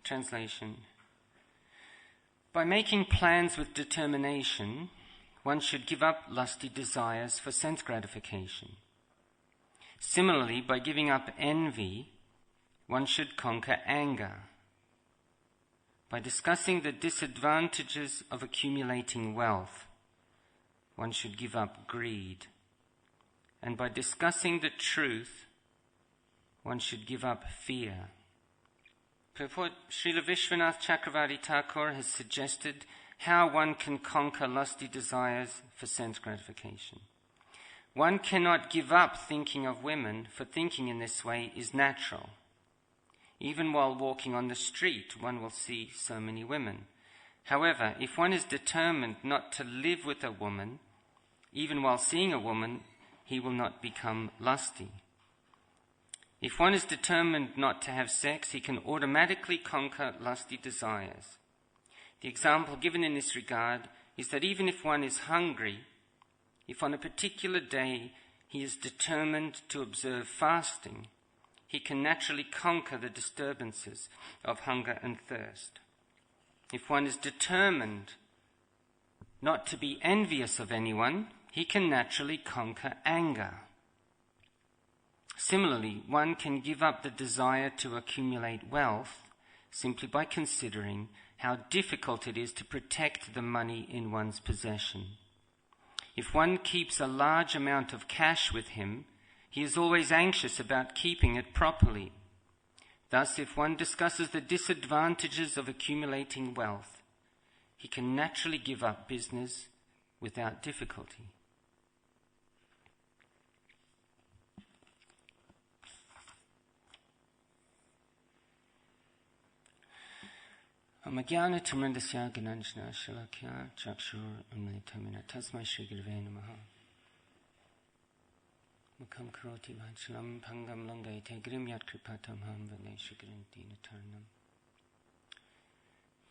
Translation. By making plans with determination, one should give up lusty desires for sense gratification. Similarly, by giving up envy, one should conquer anger. By discussing the disadvantages of accumulating wealth, one should give up greed. And by discussing the truth, one should give up fear. Purport: Srila Vishwanath Chakravarti Thakur has suggested how one can conquer lusty desires for sense gratification. One cannot give up thinking of women, for thinking in this way is natural. Even while walking on the street, one will see so many women. However, if one is determined not to live with a woman, even while seeing a woman, he will not become lusty. If one is determined not to have sex, he can automatically conquer lusty desires. The example given in this regard is that even if one is hungry, if on a particular day he is determined to observe fasting, he can naturally conquer the disturbances of hunger and thirst. If one is determined not to be envious of anyone, he can naturally conquer anger. Similarly, one can give up the desire to accumulate wealth simply by considering how difficult it is to protect the money in one's possession. If one keeps a large amount of cash with him, he is always anxious about keeping it properly. Thus, if one discusses the disadvantages of accumulating wealth, he can naturally give up business without difficulty. Amagyanatimirandasya gananjana shalakya chakshur unmilitamina tasmai Shri Gurave namaha. Mukham karoti vachalam bhangam langayate grim yat kripatam ham vande Shri Guranti Nataranam.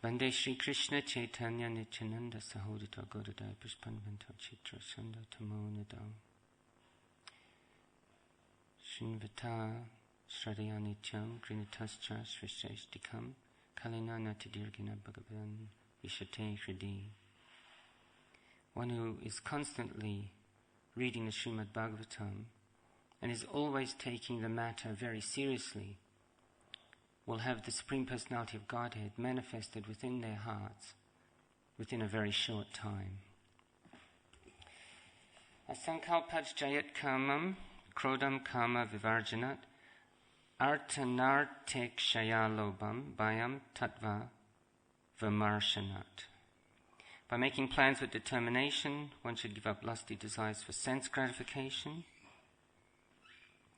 Vande Shri Krishna Chaitanya Nityananda Sahodita Gaudadaya Pushpanvanta Chitra Sanda Tamo Nidam Shinvata Shradaya Nityam Grinitascha Shrisheshtikam Kalinana Tidirgina Bhagavan Vishate Hridi. One who is constantly reading the Srimad Bhagavatam and is always taking the matter very seriously will have the Supreme Personality of Godhead manifested within their hearts within a very short time. Asankalpaj jayat kamam krodam kama vivarjanat artanartek shayalobam bayam tattva vimarshanat. By making plans with determination, one should give up lusty desires for sense gratification.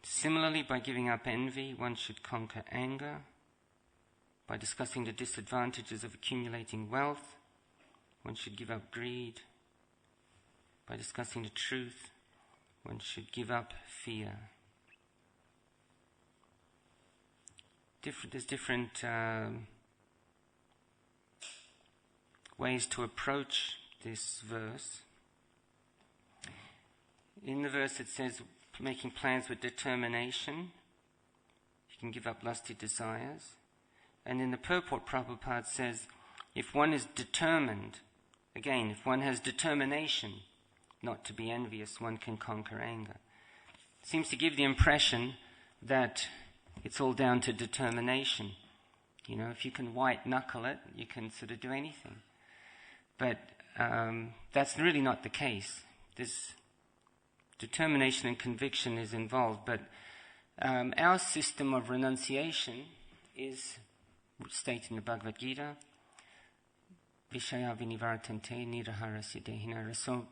Similarly, by giving up envy, one should conquer anger. By discussing the disadvantages of accumulating wealth, one should give up greed. By discussing the truth, one should give up fear. There's different ways to approach this verse. In the verse it says, making plans with determination, you can give up lusty desires. And in the purport, Prabhupada says, if one is determined, again, if one has determination not to be envious, one can conquer anger. It seems to give the impression that it's all down to determination. You know, if you can white knuckle it, you can sort of do anything. But that's really not the case. This determination and conviction is involved, but our system of renunciation is stated in the Bhagavad Gita, Vishaya vinivartante niraharasya dehina raso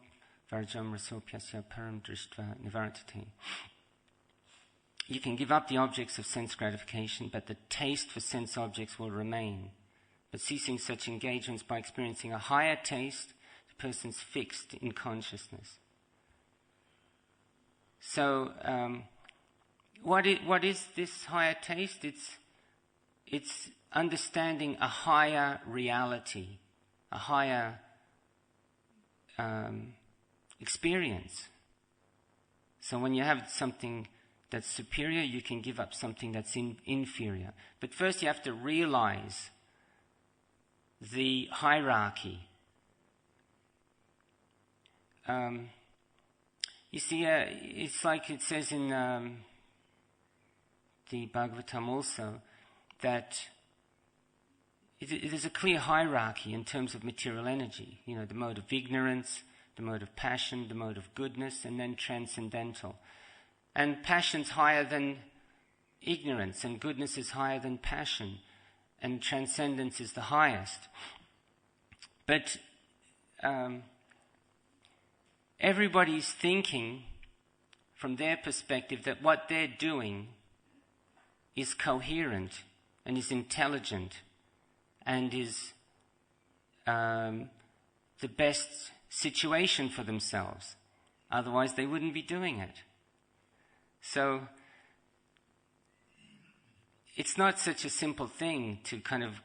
varjam rasopyasya param drishtva nivartate. You can give up the objects of sense gratification, but the taste for sense objects will remain. But ceasing such engagements by experiencing a higher taste, the person's fixed in consciousness. So, what is this higher taste? It's understanding a higher reality, a higher experience. So when you have something that's superior, you can give up something that's inferior. But first you have to realize the hierarchy. You see, it's like it says in the Bhagavatam also, that it is a clear hierarchy in terms of material energy. You know, the mode of ignorance, the mode of passion, the mode of goodness, and then transcendental. And passion's higher than ignorance, and goodness is higher than passion, and transcendence is the highest. But everybody's thinking from their perspective that what they're doing is coherent and is intelligent and is the best situation for themselves. Otherwise they wouldn't be doing it. So it's not such a simple thing to kind of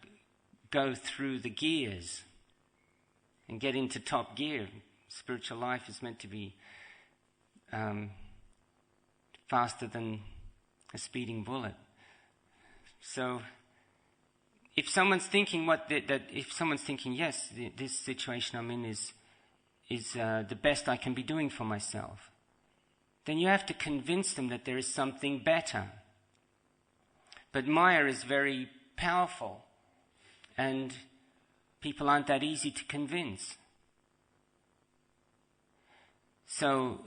go through the gears and get into top gear. Spiritual life is meant to be faster than a speeding bullet. So if someone's thinking yes, this situation I'm in is the best I can be doing for myself, then you have to convince them that there is something better. But Maya is very powerful, and people aren't that easy to convince. So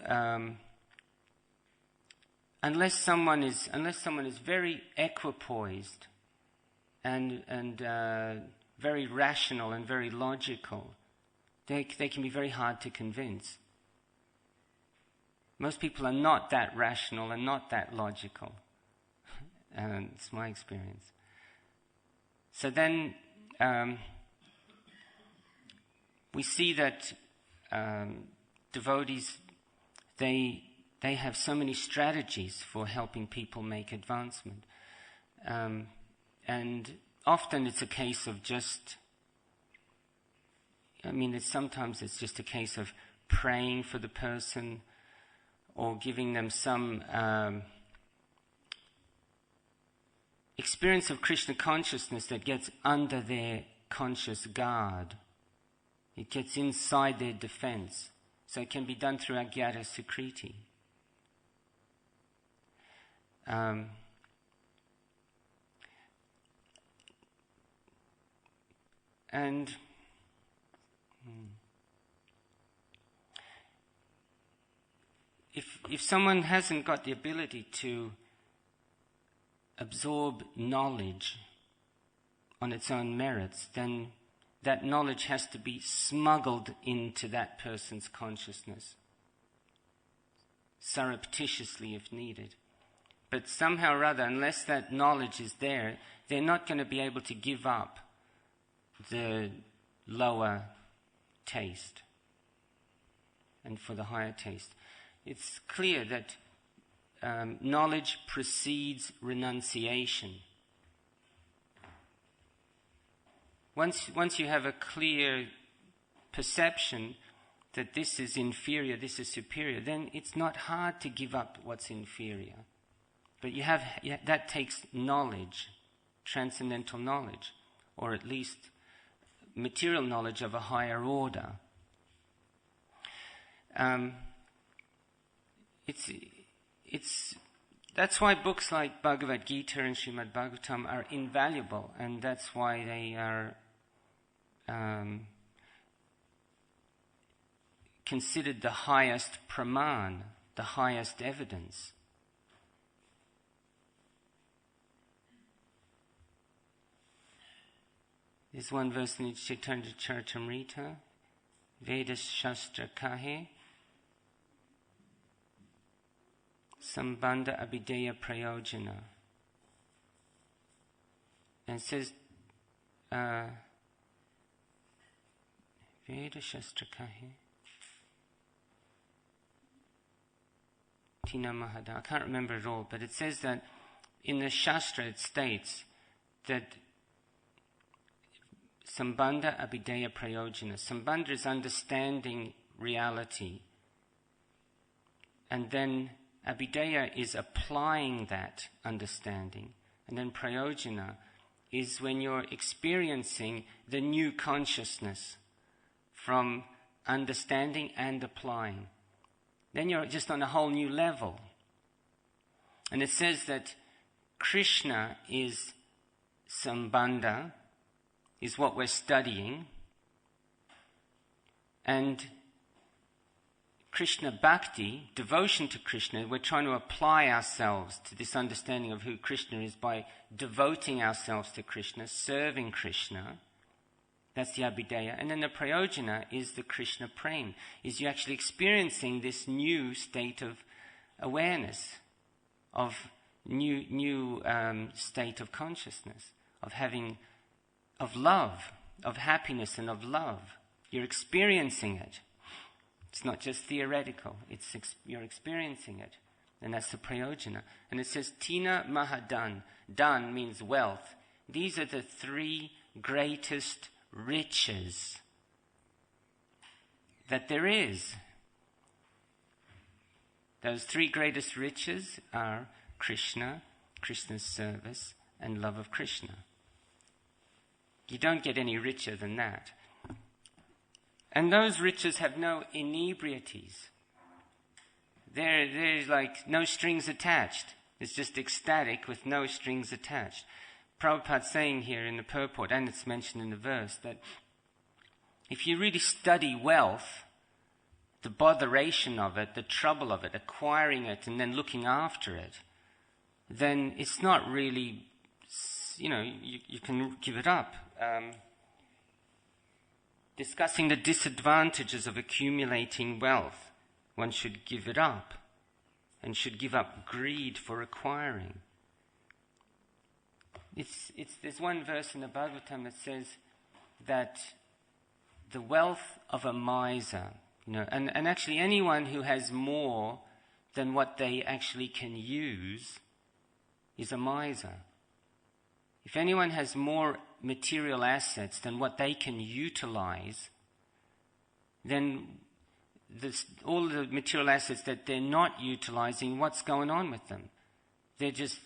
unless someone is very equipoised and very rational and very logical, they can be very hard to convince. Most people are not that rational and not that logical. It's my experience. So then we see that devotees, they have so many strategies for helping people make advancement. And often it's a case of sometimes it's just a case of praying for the person or giving them some experience of Krishna consciousness that gets under their conscious guard. It gets inside their defense. So it can be done through Agyata Sukriti. And if someone hasn't got the ability to absorb knowledge on its own merits, then that knowledge has to be smuggled into that person's consciousness, surreptitiously if needed. But somehow or other, unless that knowledge is there, they're not going to be able to give up the lower taste and for the higher taste. It's clear that knowledge precedes renunciation. Once you have a clear perception that this is inferior, this is superior, then it's not hard to give up what's inferior. But that takes knowledge, transcendental knowledge, or at least material knowledge of a higher order. That's why books like Bhagavad Gita and Srimad Bhagavatam are invaluable, and that's why they are considered the highest praman, the highest evidence. There's one verse in Chaitanya Charitamrita, Veda Shastra Kahe, Sambandha Abhideya Prayojana. And it says, Veda Shastra Kahe, Tina Mahada. I can't remember it all, but it says that in the Shastra it states that Sambandha Abhideya Prayojana. Sambandha is understanding reality. And then Abhideya is applying that understanding. And then Prayojana is when you're experiencing the new consciousness from understanding and applying. Then you're just on a whole new level. And it says that Krishna is Sambandha, is what we're studying, and Krishna Bhakti, devotion to Krishna, we're trying to apply ourselves to this understanding of who Krishna is by devoting ourselves to Krishna, serving Krishna. That's the Abhideya. And then the Prayojana is the Krishna Prem, is you actually experiencing this new state of awareness, of new state of consciousness, of love, of happiness and of love. You're experiencing it. It's not just theoretical. You're experiencing it. And that's the Prayojana. And it says, Tina Mahadan. Dan means wealth. These are the three greatest riches that there is. Those three greatest riches are Krishna, Krishna's service, and love of Krishna. You don't get any richer than that. And those riches have no inebrieties. There's like no strings attached. It's just ecstatic with no strings attached. Prabhupada's saying here in the purport, and it's mentioned in the verse, that if you really study wealth, the botheration of it, the trouble of it, acquiring it and then looking after it, then it's not really, you can give it up. Discussing the disadvantages of accumulating wealth, one should give it up and should give up greed for acquiring. There's one verse in the Bhagavatam that says that the wealth of a miser, and actually anyone who has more than what they actually can use is a miser. If anyone has more material assets than what they can utilize, then all the material assets that they're not utilizing, what's going on with them? They're just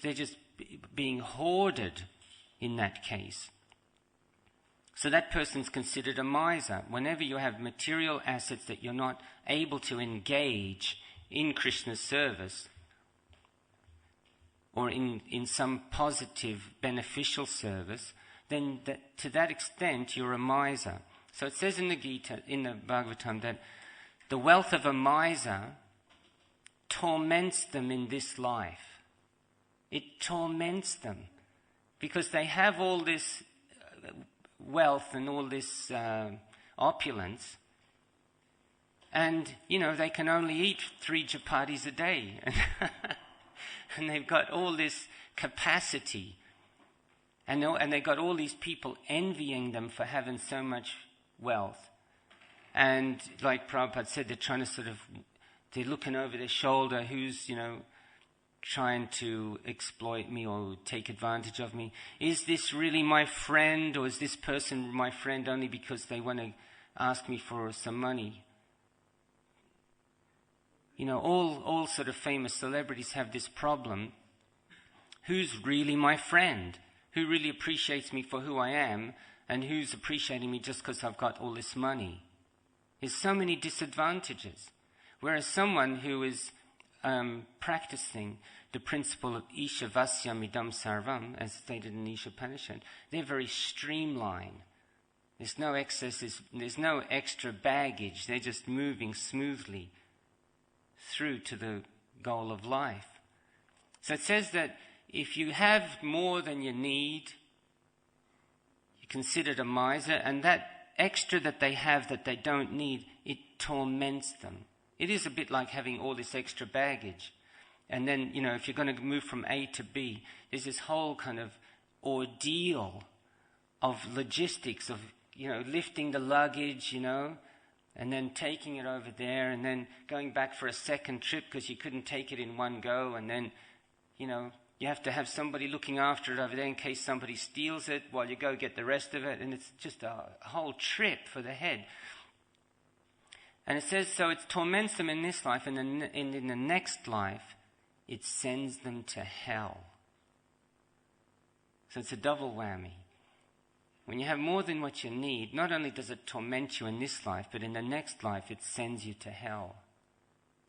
being hoarded in that case. So that person's considered a miser. Whenever you have material assets that you're not able to engage in Krishna's service, or in some positive, beneficial service, then to that extent you're a miser. So it says in the Gita, in the Bhagavatam, that the wealth of a miser torments them in this life. It torments them because they have all this wealth and all this opulence, and they can only eat 3 chapatis a day. And they've got all this capacity. And they've got all these people envying them for having so much wealth. And like Prabhupada said, they're trying to they're looking over their shoulder, who's, trying to exploit me or take advantage of me. Is this really my friend, or is this person my friend only because they want to ask me for some money? All sort of famous celebrities have this problem. Who's really my friend? Who really appreciates me for who I am, and who's appreciating me just because I've got all this money? There's so many disadvantages. Whereas someone who is practicing the principle of Isha Vasyam Idam Sarvam, as stated in Isha Upanishad, they're very streamlined. There's no excesses, there's no extra baggage. They're just moving smoothly through to the goal of life. So it says that if you have more than you need, you're considered a miser, and that extra that they have that they don't need, it torments them. It is a bit like having all this extra baggage. And then, if you're going to move from A to B, there's this whole kind of ordeal of logistics, of, lifting the luggage, and then taking it over there, and then going back for a second trip because you couldn't take it in one go, and then, you have to have somebody looking after it over there in case somebody steals it while you go get the rest of it, and it's just a whole trip for the head. And it says, so it torments them in this life, and in the next life, it sends them to hell. So it's a double whammy. When you have more than what you need, not only does it torment you in this life, but in the next life it sends you to hell.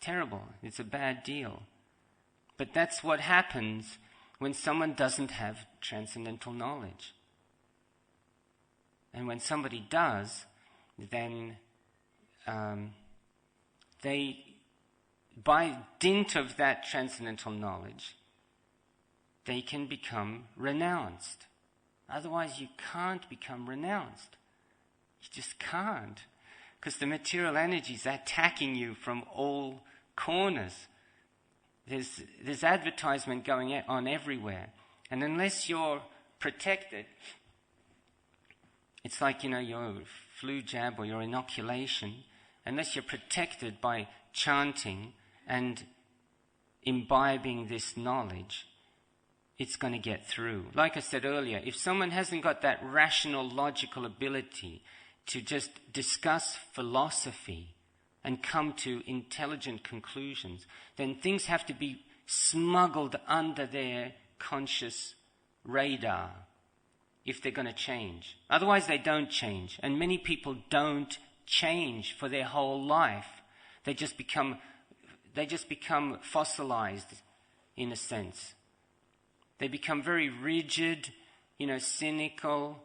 Terrible. It's a bad deal. But that's what happens when someone doesn't have transcendental knowledge. And when somebody does, then they, by dint of that transcendental knowledge, they can become renounced. Otherwise, you can't become renounced. You just can't. Because the material energies are attacking you from all corners. There's advertisement going on everywhere. And unless you're protected, it's like, your flu jab or your inoculation. Unless you're protected by chanting and imbibing this knowledge, it's going to get through. Like I said earlier, if someone hasn't got that rational, logical ability to just discuss philosophy and come to intelligent conclusions, then things have to be smuggled under their conscious radar if they're going to change. Otherwise, they don't change. And many people don't change for their whole life. They just become fossilized, in a sense. They become very rigid, cynical,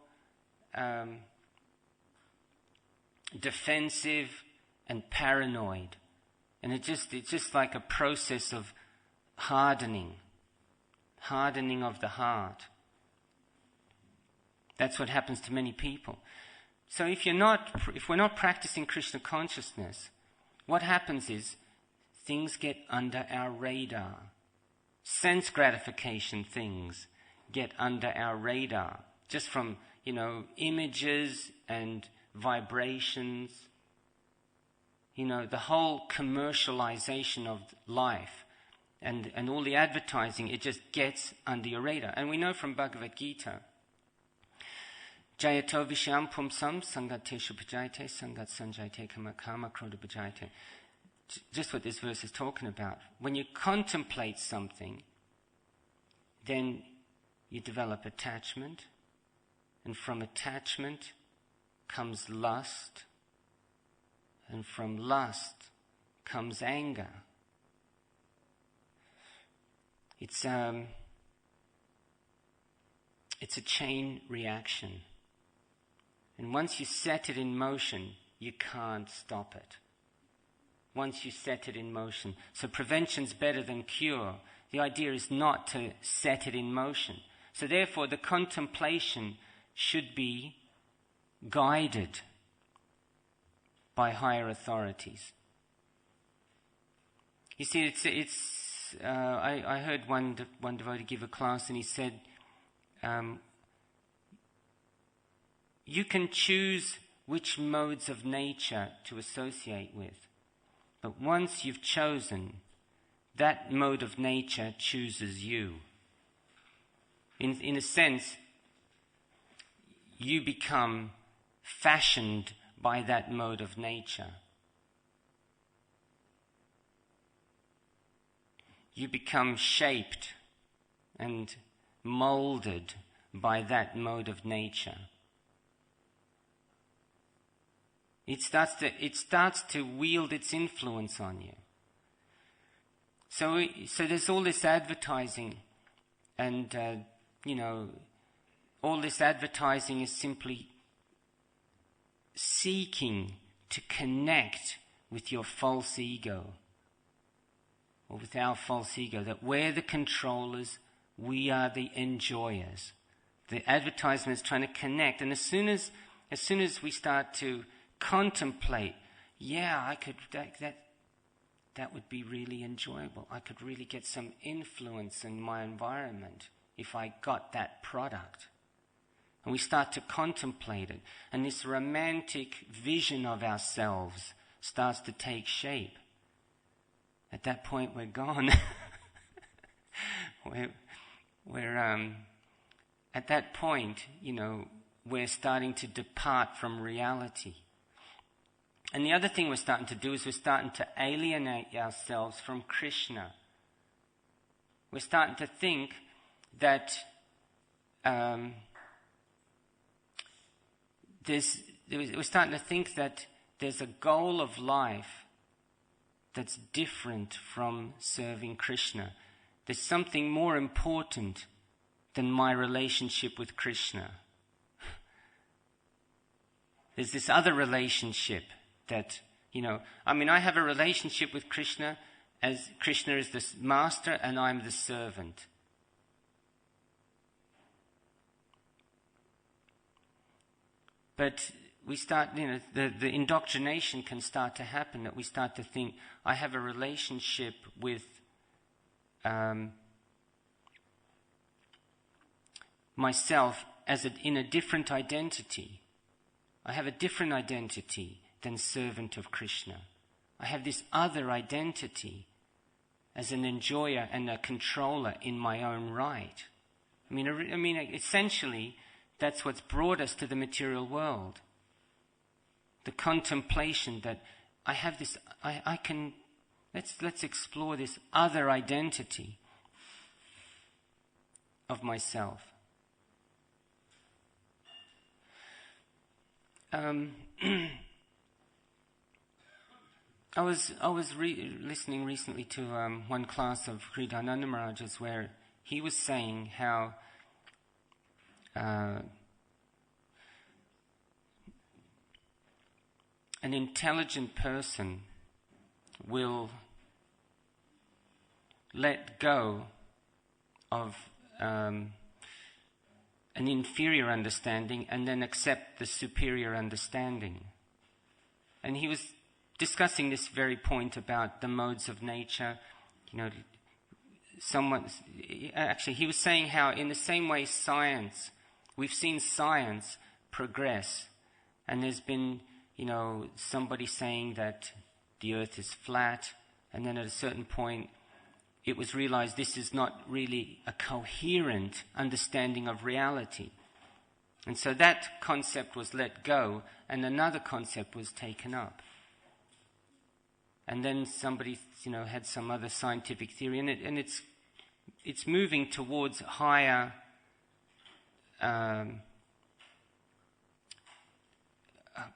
defensive, and paranoid. And it's just like a process of hardening of the heart. That's what happens to many people. So if we're not practicing Krishna consciousness, what happens is things get under our radar. Sense gratification things get under our radar, just from, images and vibrations. The whole commercialization of life and all the advertising, it just gets under your radar. And we know from Bhagavad Gita, Jayato Visham Pumsam Sangateshu Bhajayate Sangat Sanjayate Kama Krodha Bhajayate. Just what this verse is talking about. When you contemplate something, then you develop attachment, and from attachment comes lust, and from lust comes anger. It's a chain reaction. And once you set it in motion, you can't stop it. Once you set it in motion. So prevention's better than cure. The idea is not to set it in motion. So therefore, the contemplation should be guided by higher authorities. You see, I heard one devotee give a class, and he said, you can choose which modes of nature to associate with. But once you've chosen, that mode of nature chooses you. In a sense, you become fashioned by that mode of nature. You become shaped and molded by that mode of nature. It starts to wield its influence on you. So there's all this advertising, and all this advertising is simply seeking to connect with your false ego, or with our false ego, that we're the controllers, we are the enjoyers. The advertisement is trying to connect, and as soon as we start to contemplate, that would be really enjoyable. I could really get some influence in my environment if I got that product. And we start to contemplate it, and this romantic vision of ourselves starts to take shape. At that point, we're gone. At that point, we're starting to depart from reality. And the other thing we're starting to do is we're starting to alienate ourselves from Krishna. We're starting to think that we're starting to think that there's a goal of life that's different from serving Krishna. There's something more important than my relationship with Krishna. There's this other relationship that, I have a relationship with Krishna as Krishna is the master and I'm the servant. But we start, the indoctrination can start to happen, that we start to think, I have a relationship with myself in a different identity. I have a different identity than servant of Krishna. I have this other identity as an enjoyer and a controller in my own right. Essentially, that's what's brought us to the material world. The contemplation that I have this, let's explore this other identity of myself. I was listening recently to one class of Hridayananda Maharaj's where he was saying how an intelligent person will let go of an inferior understanding and then accept the superior understanding. And he was discussing this very point about the modes of nature. He was saying how in the same way we've seen science progress, and there's been, somebody saying that the earth is flat, and then at a certain point it was realized this is not really a coherent understanding of reality. And so that concept was let go, and another concept was taken up. And then somebody, had some other scientific theory, and it's moving towards higher and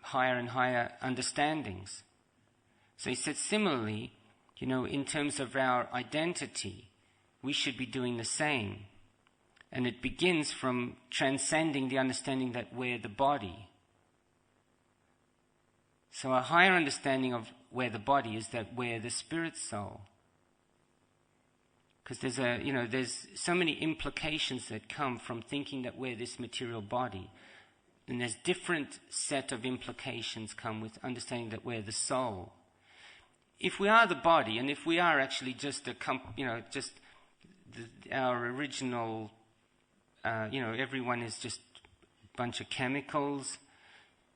higher understandings. So he said, similarly, in terms of our identity, we should be doing the same. And it begins from transcending the understanding that we're the body. So a higher understanding of we're the body is that we're the spirit soul. Because there's so many implications that come from thinking that we're this material body. And there's different set of implications come with understanding that we're the soul. If we are the body, and if we are actually just our original, everyone is just a bunch of chemicals,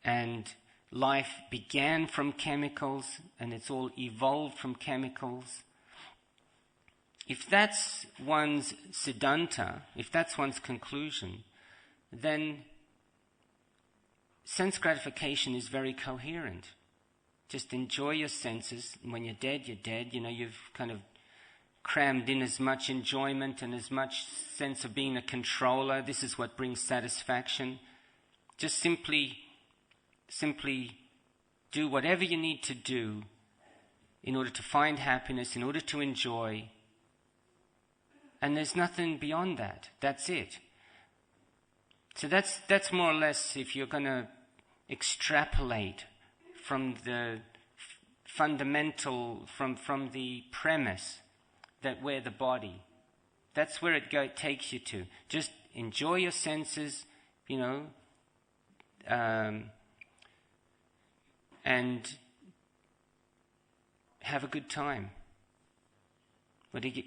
and life began from chemicals, and it's all evolved from chemicals. If that's one's siddhanta, if that's one's conclusion, then sense gratification is very coherent. Just enjoy your senses, and when you're dead, you're dead. You've kind of crammed in as much enjoyment and as much sense of being a controller. This is what brings satisfaction. Just simply do whatever you need to do in order to find happiness, in order to enjoy. And there's nothing beyond that. That's it. So that's more or less, if you're going to extrapolate from the fundamental, from the premise that we're the body. That's where it takes you to. Just enjoy your senses, and have a good time.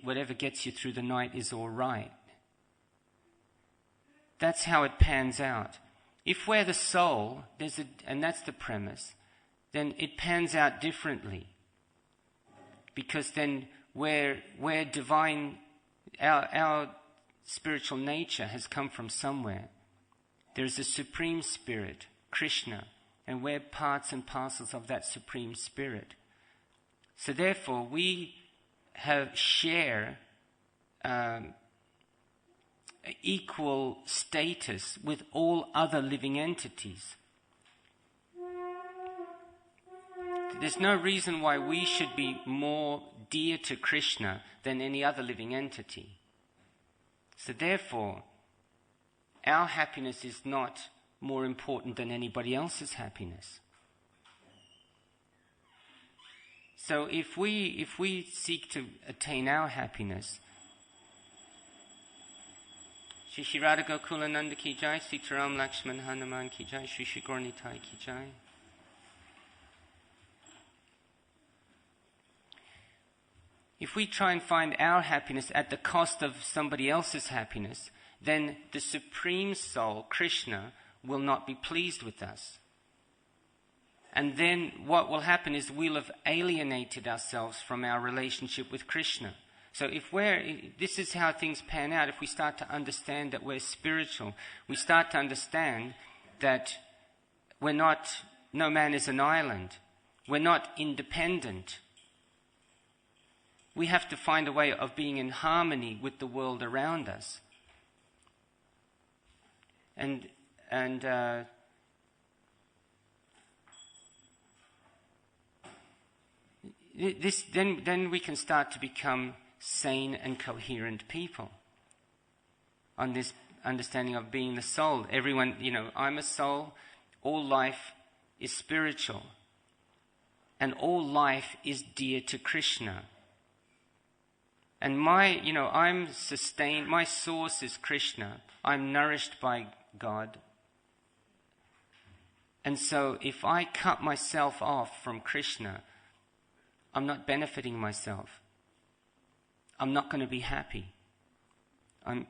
Whatever gets you through the night is all right. That's how it pans out. If we're the soul, and that's the premise, then it pans out differently. Because then we're divine, our spiritual nature has come from somewhere. There's a supreme spirit, Krishna, and we're parts and parcels of that supreme spirit. So therefore, we share a equal status with all other living entities. There's no reason why we should be more dear to Krishna than any other living entity. So therefore, our happiness is not more important than anybody else's happiness. So if we seek to attain our happiness, Shri Shri Radha Gokula Nanda ki jai, Sitaram Lakshman Hanuman ki jai, Shri Shri Dayal Nitai ki jai. If we try and find our happiness at the cost of somebody else's happiness, then the Supreme Soul, Krishna, will not be pleased with us. And then what will happen is we'll have alienated ourselves from our relationship with Krishna. So this is how things pan out. If we start to understand that we're spiritual, we start to understand that no man is an island. We're not independent. We have to find a way of being in harmony with the world around us. And then we can start to become sane and coherent people on this understanding of being the soul. Everyone, I'm a soul. All life is spiritual. And all life is dear to Krishna. And I'm sustained, my source is Krishna. I'm nourished by God. And so if I cut myself off from Krishna, I'm not benefiting myself. I'm not going to be happy. I'm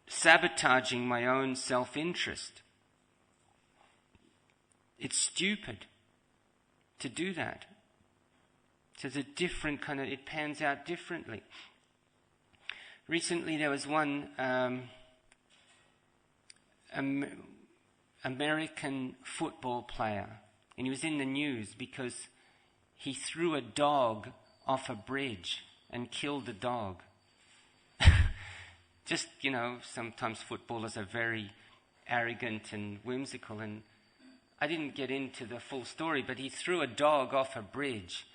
sabotaging my own self-interest. It's stupid to do that. So it's a different it pans out differently. Recently there was one American football player, and he was in the news because he threw a dog off a bridge and killed the dog. Just, sometimes footballers are very arrogant and whimsical, and I didn't get into the full story, but he threw a dog off a bridge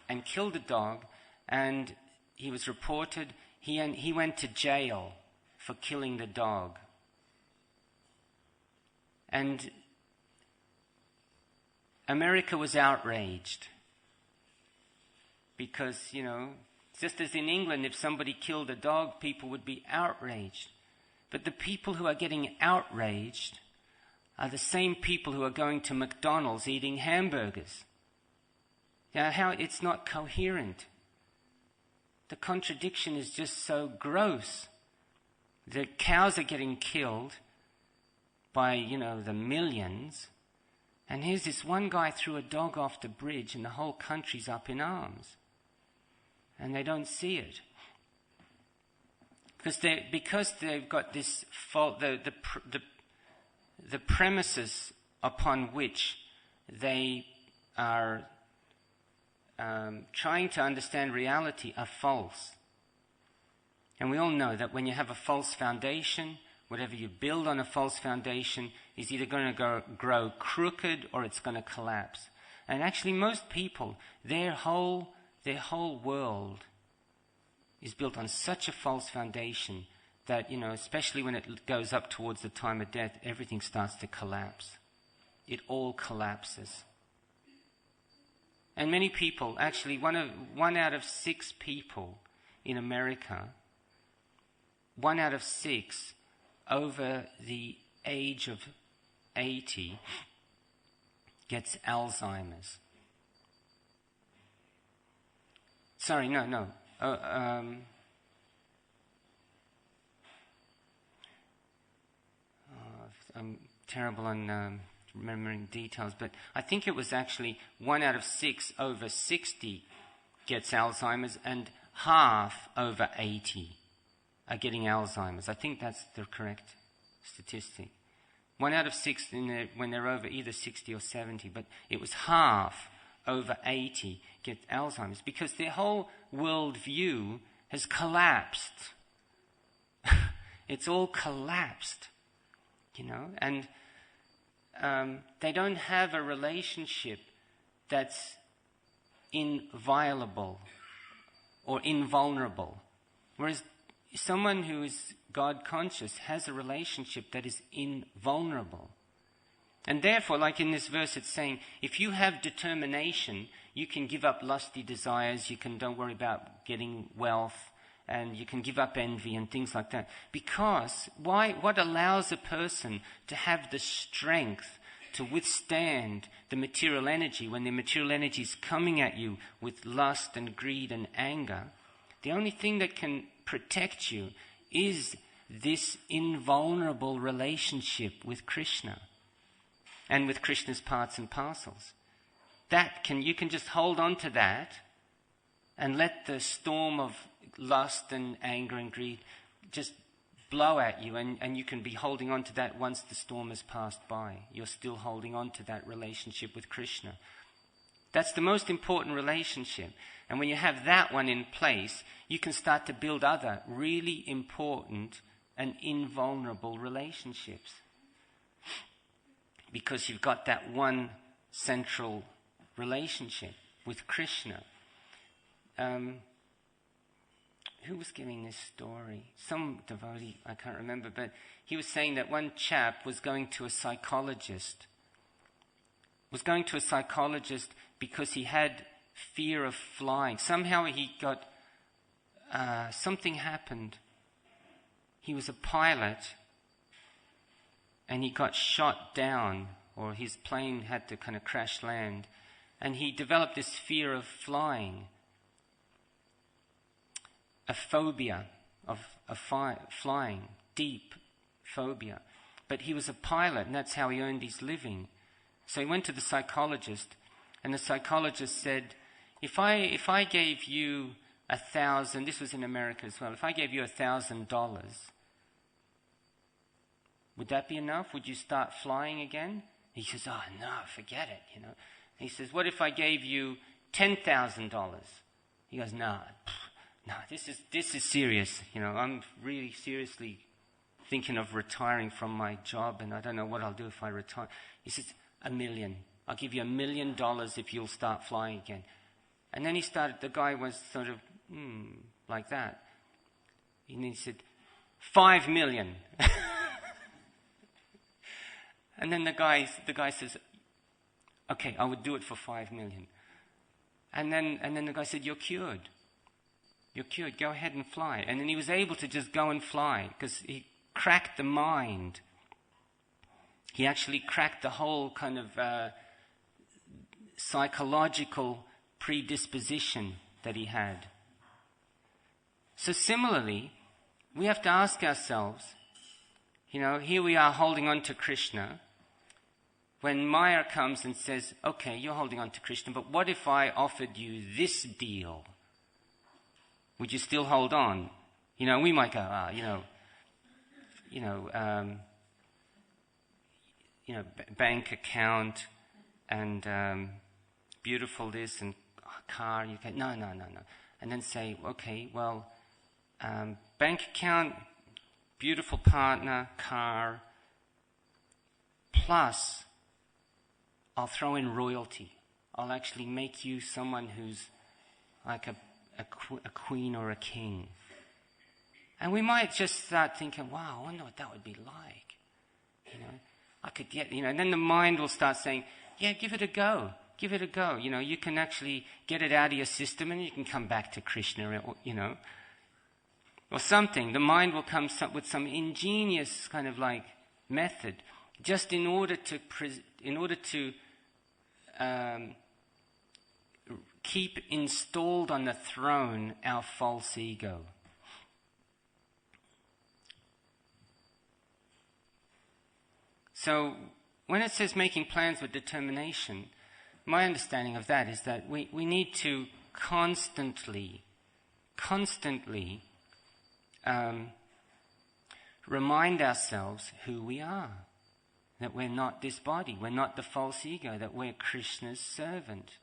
and killed the dog, and he was reported. He went to jail for killing the dog. And America was outraged because, just as in England, if somebody killed a dog, people would be outraged. But the people who are getting outraged are the same people who are going to McDonald's eating hamburgers. How it's not coherent. The contradiction is just so gross. The cows are getting killed by, the millions. And here's this one guy threw a dog off the bridge and the whole country's up in arms. And they don't see it. Because they've got this fault, the premises upon which they are trying to understand reality are false. And we all know that when you have a false foundation, whatever you build on a false foundation is either going to grow crooked or it's going to collapse. And actually most people, their whole world is built on such a false foundation that, especially when it goes up towards the time of death, everything starts to collapse. It all collapses. And many people, actually one out of 6 people in America, 1 out of 6 over the age of 80 gets Alzheimer's. Sorry, no. I'm terrible on remembering details, but I think it was actually 1 out of 6 over 60 gets Alzheimer's, and half over 80 are getting Alzheimer's. I think that's the correct statistic. 1 out of 6 when they're over either 60 or 70, but it was half over 80 get Alzheimer's because their whole world view has collapsed. It's all collapsed, and they don't have a relationship that's inviolable or invulnerable. Whereas someone who is God conscious has a relationship that is invulnerable. And therefore, like in this verse, it's saying, if you have determination, you can give up lusty desires, don't worry about getting wealth, and you can give up envy and things like that. Because what allows a person to have the strength to withstand the material energy when the material energy is coming at you with lust and greed and anger? The only thing that can protect you is this invulnerable relationship with Krishna and with Krishna's parts and parcels. You can just hold on to that and let the storm of lust and anger and greed just blow at you, and you can be holding on to that once the storm has passed by. You're still holding on to that relationship with Krishna. That's the most important relationship. And when you have that one in place, you can start to build other really important and invulnerable relationships. Because you've got that one central relationship with Krishna. Who was giving this story? Some devotee, I can't remember, but he was saying that one chap was going to a psychologist. Because he had fear of flying. Somehow he got, something happened. He was a pilot, and he got shot down, or his plane had to kind of crash land, and he developed this fear of flying, a phobia of flying, deep phobia. But he was a pilot, and that's how he earned his living. So he went to the psychologist, and the psychologist said, if I gave you $1,000, this was in America as well, if I gave you $1,000, would that be enough? Would you start flying again? He says, oh no, forget it, He says, what if I gave you $10,000? He goes, no, this is serious. I'm really seriously thinking of retiring from my job, and I don't know what I'll do if I retire. He says, $1 million. I'll give you $1 million if you'll start flying again. And then the guy was sort of, like that. And he said, $5 million. And then the guy says, okay, I would do it for $5 million. And then the guy said, you're cured. You're cured. Go ahead and fly. And then he was able to just go and fly because he cracked the mind. He actually cracked the whole kind of psychological predisposition that he had. So similarly, we have to ask ourselves, here we are holding on to Krishna. When Maya comes and says, okay, you're holding on to Krishna, but what if I offered you this deal? Would you still hold on? We might go, bank account and beautiful this and car. You can no. And then say, okay, well, bank account, beautiful partner, car, plus I'll throw in royalty. I'll actually make you someone who's like a queen or a king. And we might just start thinking, wow, I wonder what that would be like. I could get, and then the mind will start saying, yeah, give it a go. Give it a go. You can actually get it out of your system and you can come back to Krishna, or something. The mind will come with some ingenious kind of like method just in order to keep installed on the throne our false ego. So when it says making plans with determination, my understanding of that is that we need to constantly remind ourselves who we are. That we're not this body, we're not the false ego, that we're Krishna's servant.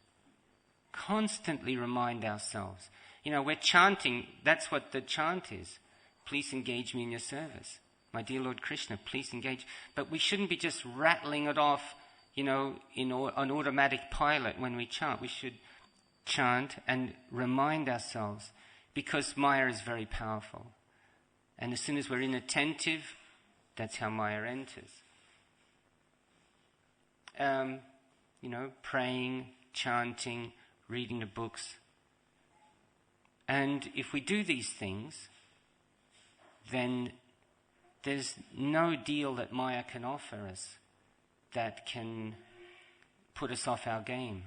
Constantly remind ourselves. We're chanting, that's what the chant is. please engage me in your service. My dear Lord Krishna, please engage. But we shouldn't be just rattling it off, in an automatic pilot when we chant. We should chant and remind ourselves, because Maya is very powerful. And as soon as we're inattentive, that's how Maya enters. Praying, chanting, reading the books. And if we do these things, then there's no deal that Maya can offer us that can put us off our game.